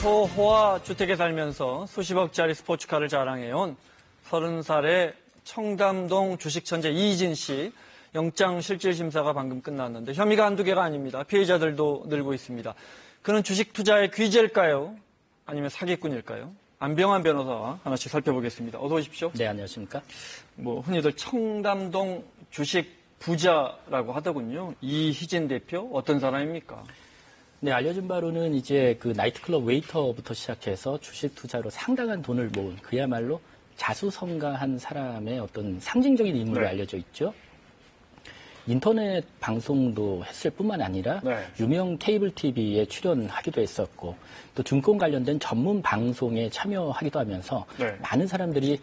초호화 주택에 살면서 수십억짜리 스포츠카를 자랑해온 30살의 청담동 주식천재 이희진 씨 영장실질심사가 방금 끝났는데 혐의가 한두 개가 아닙니다. 피해자들도 늘고 있습니다. 그는 주식 투자의 귀재일까요? 아니면 사기꾼일까요? 안병환 변호사와 하나씩 살펴보겠습니다. 어서 오십시오. 네, 안녕하십니까? 흔히들 청담동 주식 부자라고 하더군요. 이희진 대표 어떤 사람입니까? 네, 알려진 바로는 이제 그 나이트클럽 웨이터부터 시작해서 주식 투자로 상당한 돈을 모은 그야말로 자수성가한 사람의 어떤 상징적인 인물로 알려져 있죠. 인터넷 방송도 했을 뿐만 아니라 유명 케이블 TV에 출연하기도 했었고 또 증권 관련된 전문 방송에 참여하기도 하면서 많은 사람들이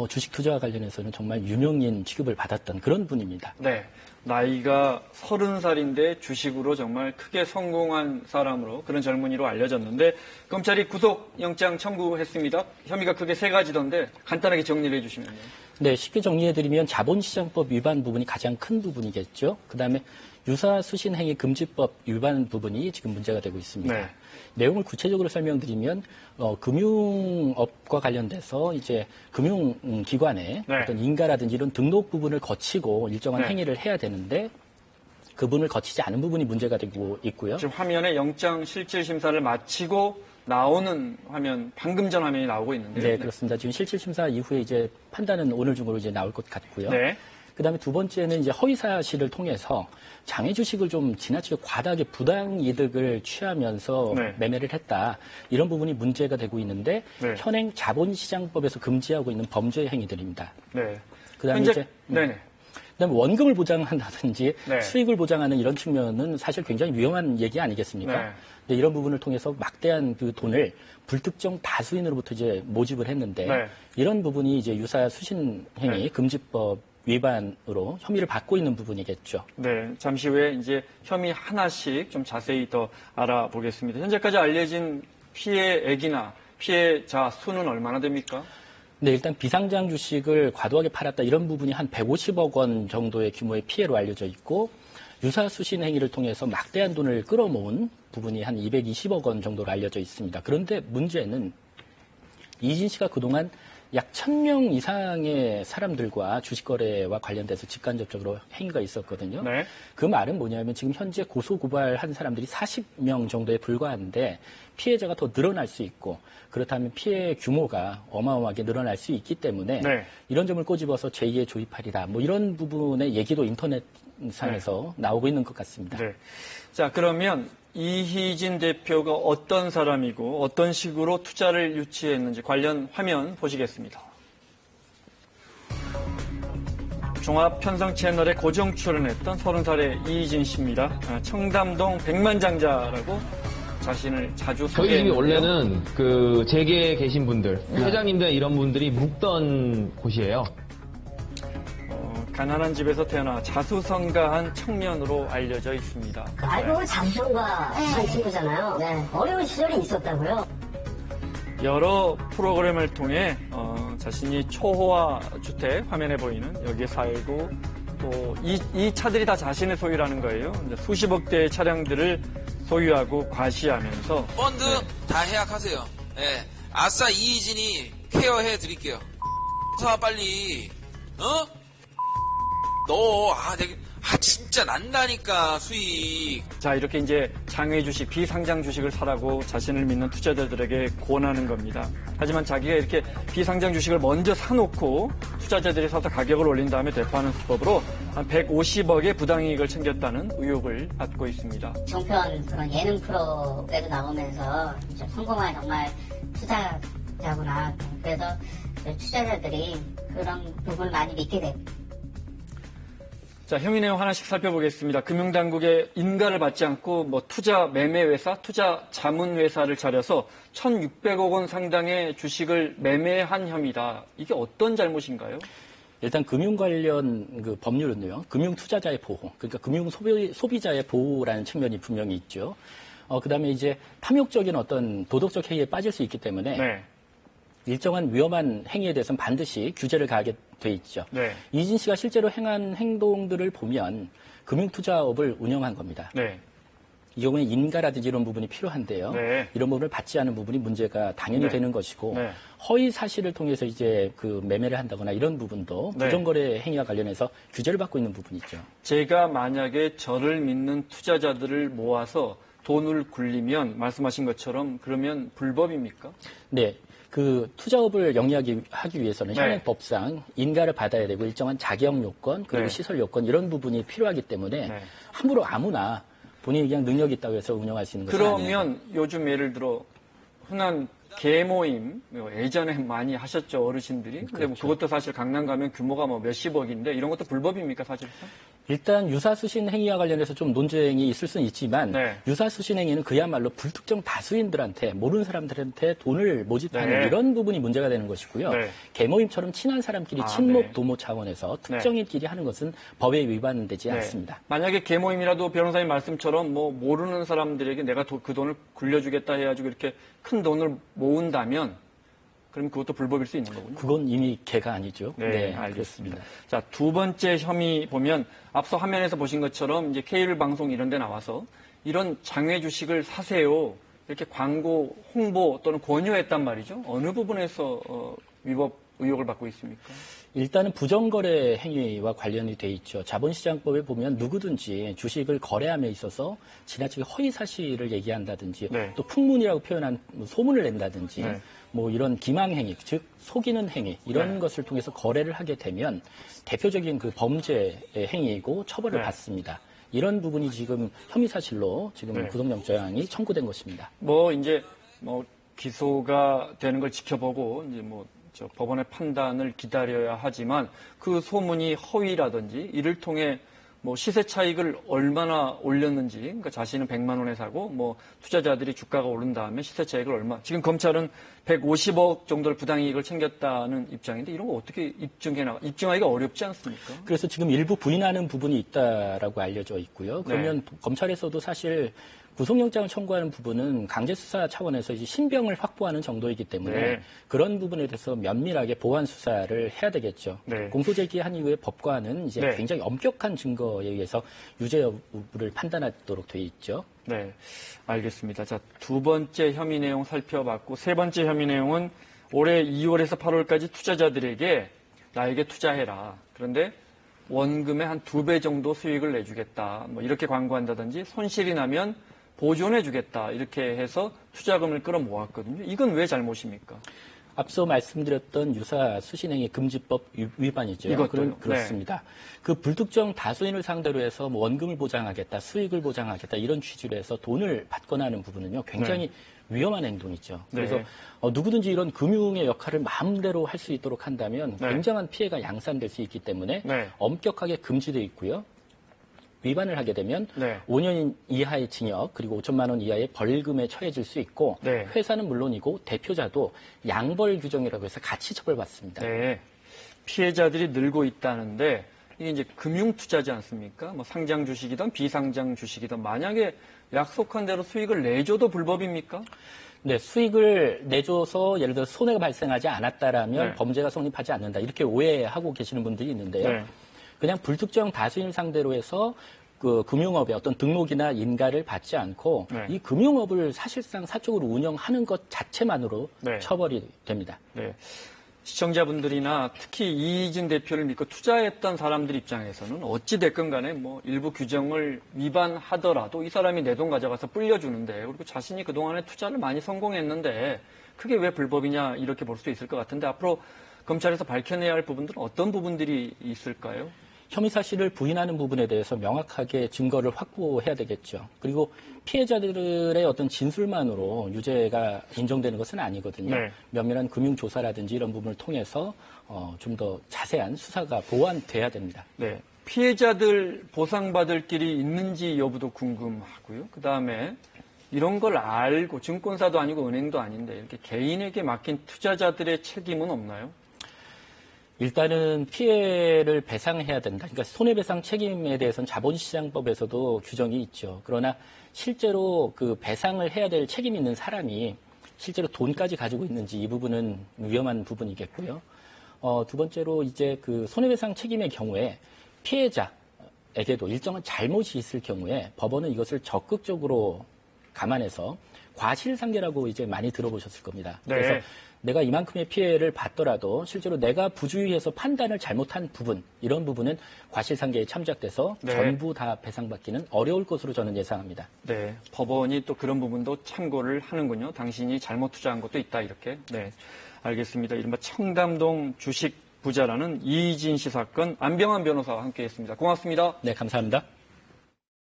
주식 투자와 관련해서는 정말 유명인 취급을 받았던 그런 분입니다. 네. 나이가 30살인데 주식으로 정말 크게 성공한 사람으로 그런 젊은이로 알려졌는데 검찰이 구속영장 청구했습니다. 혐의가 크게 세 가지던데 간단하게 정리를 해주시면요. 네, 쉽게 정리해드리면 자본시장법 위반 부분이 가장 큰 부분이겠죠. 그다음에 유사수신행위 금지법 위반 부분이 지금 문제가 되고 있습니다. 네. 내용을 구체적으로 설명드리면 금융업과 관련돼서 이제 금융기관에 어떤 인가라든지 이런 등록 부분을 거치고 일정한 행위를 해야 되는데 그분을 거치지 않은 부분이 문제가 되고 있고요. 지금 화면에 영장실질심사를 마치고 나오는 화면, 방금 전 화면이 나오고 있는데요. 네, 그렇습니다. 지금 실질심사 이후에 이제 판단은 오늘 중으로 이제 나올 것 같고요. 그다음에 두 번째는 이제 허위사실을 통해서 장외 주식을 좀 지나치게 과다하게 부당 이득을 취하면서 매매를 했다. 이런 부분이 문제가 되고 있는데 현행 자본시장법에서 금지하고 있는 범죄 행위들입니다. 그다음에 이제 그다음에 원금을 보장한다든지 수익을 보장하는 이런 측면은 사실 굉장히 위험한 얘기 아니겠습니까? 근데 이런 부분을 통해서 막대한 그 돈을 불특정 다수인으로부터 이제 모집을 했는데 이런 부분이 이제 유사수신행위 금지법 위반으로 혐의를 받고 있는 부분이겠죠. 네, 잠시 후에 이제 혐의 하나씩 좀 자세히 더 알아보겠습니다. 현재까지 알려진 피해액이나 피해자 수는 얼마나 됩니까? 네, 일단 비상장 주식을 과도하게 팔았다 이런 부분이 한 150억 원 정도의 규모의 피해로 알려져 있고 유사수신 행위를 통해서 막대한 돈을 끌어모은 부분이 한 220억 원 정도로 알려져 있습니다. 그런데 문제는 이희진 씨가 그동안 약 1000명 이상의 사람들과 주식거래와 관련돼서 직간접적으로 행위가 있었거든요. 그 말은 뭐냐면 지금 현재 고소고발한 사람들이 40명 정도에 불과한데 피해자가 더 늘어날 수 있고 그렇다면 피해 규모가 어마어마하게 늘어날 수 있기 때문에 이런 점을 꼬집어서 제2의 조이팔이다. 뭐 이런 부분의 얘기도 인터넷상에서 나오고 있는 것 같습니다. 자, 그러면 이희진 대표가 어떤 사람이고 어떤 식으로 투자를 유치했는지 관련 화면 보시겠습니다. 종합편성 채널에 고정 출연했던 30살의 이희진 씨입니다. 청담동 백만장자라고 자신을 자주 저희 집이 소개했는데요. 원래는 그 재계에 계신 분들, 회장님들 이런 분들이 묵던 곳이에요. 가난한 집에서 태어나 자수성가한 청년으로 알려져 있습니다. 알고 보면 자수성가한 친구잖아요. 어려운 시절이 있었다고요. 여러 프로그램을 통해 자신이 초호화 주택 화면에 보이는 여기에 살고 또 이 차들이 다 자신의 소유라는 거예요. 수십억 대의 차량들을 소유하고 과시하면서 펀드 다 예약하세요. 아싸 이희진이 케어해 드릴게요. 사 빨리 진짜 난다니까 수익. 자, 이렇게 이제 장외 주식, 비상장 주식을 사라고 자신을 믿는 투자자들에게 권하는 겁니다. 하지만 자기가 이렇게 비상장 주식을 먼저 사놓고 투자자들이 사서 가격을 올린 다음에 되파하는 수법으로 한 150억의 부당이익을 챙겼다는 의혹을 받고 있습니다. 종편 그런 예능 프로에도 나오면서 성공한 정말 투자자구나. 그래서 투자자들이 그런 부분을 많이 믿게 됐고. 자, 혐의 내용 하나씩 살펴보겠습니다. 금융당국의 인가를 받지 않고 투자 매매회사, 투자 자문회사를 차려서 1,600억 원 상당의 주식을 매매한 혐의다. 이게 어떤 잘못인가요? 일단 금융 관련 그 법률은요, 금융 투자자의 보호, 그러니까 금융 소비자의 보호라는 측면이 분명히 있죠. 그다음에 이제 탐욕적인 어떤 도덕적 행위에 빠질 수 있기 때문에 일정한 위험한 행위에 대해서는 반드시 규제를 가하게 돼 있죠. 이희진 씨가 실제로 행한 행동들을 보면 금융투자업을 운영한 겁니다. 이 경우에 인가라든지 이런 부분이 필요한데요. 네. 이런 부분을 받지 않은 부분이 문제가 당연히 네. 되는 것이고 네. 허위 사실을 통해서 이제 그 매매를 한다거나 이런 부분도 네. 부정거래 행위와 관련해서 규제를 받고 있는 부분이죠. 제가 만약에 저를 믿는 투자자들을 모아서 돈을 굴리면 말씀하신 것처럼 그러면 불법입니까? 네. 그 투자업을 영위하기 위해서는 네. 현행 법상 인가를 받아야 되고 일정한 자격 요건 그리고 네. 시설 요건 이런 부분이 필요하기 때문에 네. 함부로 아무나 본인이 그냥 능력이 있다고 해서 운영할 수 있는 것은 아니에요. 그러면 요즘 예를 들어 흔한 개모임 예전에 많이 하셨죠 어르신들이. 근데 뭐 그것도 사실 강남 가면 규모가 뭐 몇십억인데 이런 것도 불법입니까 사실상? 일단 유사수신 행위와 관련해서 좀 논쟁이 있을 수는 있지만 네. 유사수신 행위는 그야말로 불특정 다수인들한테 모르는 사람들한테 돈을 모집하는 네. 이런 부분이 문제가 되는 것이고요. 네. 계모임처럼 친한 사람끼리 아, 친목 네. 도모 차원에서 특정인끼리 하는 것은 법에 위반되지 네. 않습니다. 만약에 개모임이라도 변호사님 말씀처럼 뭐 모르는 사람들에게 내가 그 돈을 굴려주겠다 해가지고 이렇게 큰 돈을 모은다면 그럼 그것도 불법일 수 있는 거군요. 그건 이미 개가 아니죠. 네, 알겠습니다. 자, 두 번째 혐의 보면 앞서 화면에서 보신 것처럼 이제 케이블 방송 이런 데 나와서 이런 장외 주식을 사세요. 이렇게 광고, 홍보 또는 권유했단 말이죠. 어느 부분에서 위법 의혹을 받고 있습니까? 일단은 부정거래 행위와 관련이 돼 있죠. 자본시장법에 보면 누구든지 주식을 거래함에 있어서 지나치게 허위 사실을 얘기한다든지 네. 또 풍문이라고 표현한 소문을 낸다든지 네. 뭐 이런 기망행위, 즉 속이는 행위 이런 네. 것을 통해서 거래를 하게 되면 대표적인 그 범죄 행위이고 처벌을 네. 받습니다. 이런 부분이 지금 혐의 사실로 지금 네. 구속영장이 청구된 것입니다. 뭐 이제 뭐 기소가 되는 걸 지켜보고 이제 뭐 저 법원의 판단을 기다려야 하지만 그 소문이 허위라든지 이를 통해 뭐 시세 차익을 얼마나 올렸는지, 그러니까 자신은 100만 원에 사고 뭐 투자자들이 주가가 오른 다음에 시세 차익을 얼마, 지금 검찰은 150억 정도를 부당이익을 챙겼다는 입장인데 이런 거 어떻게 입증하기가 어렵지 않습니까? 그래서 지금 일부 부인하는 부분이 있다라고 알려져 있고요. 그러면 검찰에서도 사실 구속영장을 청구하는 부분은 강제수사 차원에서 이제 신병을 확보하는 정도이기 때문에 네. 그런 부분에 대해서 면밀하게 보완 수사를 해야 되겠죠. 네. 공소제기한 이후에 법관은 이제 네. 굉장히 엄격한 증거에 의해서 유죄 여부를 판단하도록 돼 있죠. 네, 알겠습니다. 자, 두 번째 혐의 내용 살펴봤고 세 번째 혐의 내용은 올해 2월에서 8월까지 투자자들에게 나에게 투자해라. 그런데 원금의 한 2배 정도 수익을 내주겠다. 뭐 이렇게 광고한다든지 손실이 나면 보존해주겠다. 이렇게 해서 투자금을 끌어모았거든요. 이건 왜 잘못입니까? 앞서 말씀드렸던 유사 수신행위 금지법 위반이죠. 이것도요? 그렇습니다. 그 불특정 다수인을 상대로 해서 뭐 원금을 보장하겠다, 수익을 보장하겠다 이런 취지로 해서 돈을 받거나 하는 부분은요 굉장히 위험한 행동이죠. 네. 그래서 누구든지 이런 금융의 역할을 마음대로 할 수 있도록 한다면 네. 굉장한 피해가 양산될 수 있기 때문에 네. 엄격하게 금지되어 있고요. 위반을 하게 되면 네. 5년 이하의 징역 그리고 5천만 원 이하의 벌금에 처해질 수 있고 네. 회사는 물론이고 대표자도 양벌 규정이라고 해서 같이 처벌받습니다. 네. 피해자들이 늘고 있다는데 이게 이제 금융 투자지 않습니까? 뭐 상장 주식이든 비상장 주식이든 만약에 약속한 대로 수익을 내줘도 불법입니까? 네, 수익을 내줘서 예를 들어 손해가 발생하지 않았다라면 네. 범죄가 성립하지 않는다 이렇게 오해하고 계시는 분들이 있는데요. 네. 그냥 불특정 다수인을 상대로 해서 그 금융업의 어떤 등록이나 인가를 받지 않고 네. 이 금융업을 사실상 사적으로 운영하는 것 자체만으로 네. 처벌이 됩니다. 네. 시청자분들이나 특히 이희진 대표를 믿고 투자했던 사람들 입장에서는 어찌 됐건 간에 뭐 일부 규정을 위반하더라도 이 사람이 내 돈 가져가서 불려주는데 그리고 자신이 그동안에 투자를 많이 성공했는데 그게 왜 불법이냐 이렇게 볼 수 있을 것 같은데 앞으로 검찰에서 밝혀내야 할 부분들은 어떤 부분들이 있을까요? 혐의 사실을 부인하는 부분에 대해서 명확하게 증거를 확보해야 되겠죠. 그리고 피해자들의 어떤 진술만으로 유죄가 인정되는 것은 아니거든요. 네. 면밀한 금융조사라든지 이런 부분을 통해서 좀 더 자세한 수사가 보완돼야 됩니다. 네. 피해자들 보상받을 길이 있는지 여부도 궁금하고요. 그 다음에 이런 걸 알고 증권사도 아니고 은행도 아닌데 이렇게 개인에게 맡긴 투자자들의 책임은 없나요? 일단은 피해를 배상해야 된다. 그러니까 손해배상 책임에 대해서는 자본시장법에서도 규정이 있죠. 그러나 실제로 그 배상을 해야 될 책임 있는 사람이 실제로 돈까지 가지고 있는지 이 부분은 위험한 부분이겠고요. 두 번째로 이제 그 손해배상 책임의 경우에 피해자, 에게도 일정한 잘못이 있을 경우에 법원은 이것을 적극적으로 감안해서 과실상계라고 이제 많이 들어보셨을 겁니다. 네. 그래서 내가 이만큼의 피해를 받더라도 실제로 내가 부주의해서 판단을 잘못한 부분, 이런 부분은 과실상계에 참작돼서 네. 전부 다 배상받기는 어려울 것으로 저는 예상합니다. 네, 법원이 또 그런 부분도 참고를 하는군요. 당신이 잘못 투자한 것도 있다 이렇게. 네, 알겠습니다. 이른바 청담동 주식 부자라는 이진 씨 사건 안병환 변호사와 함께했습니다. 고맙습니다. 네, 감사합니다.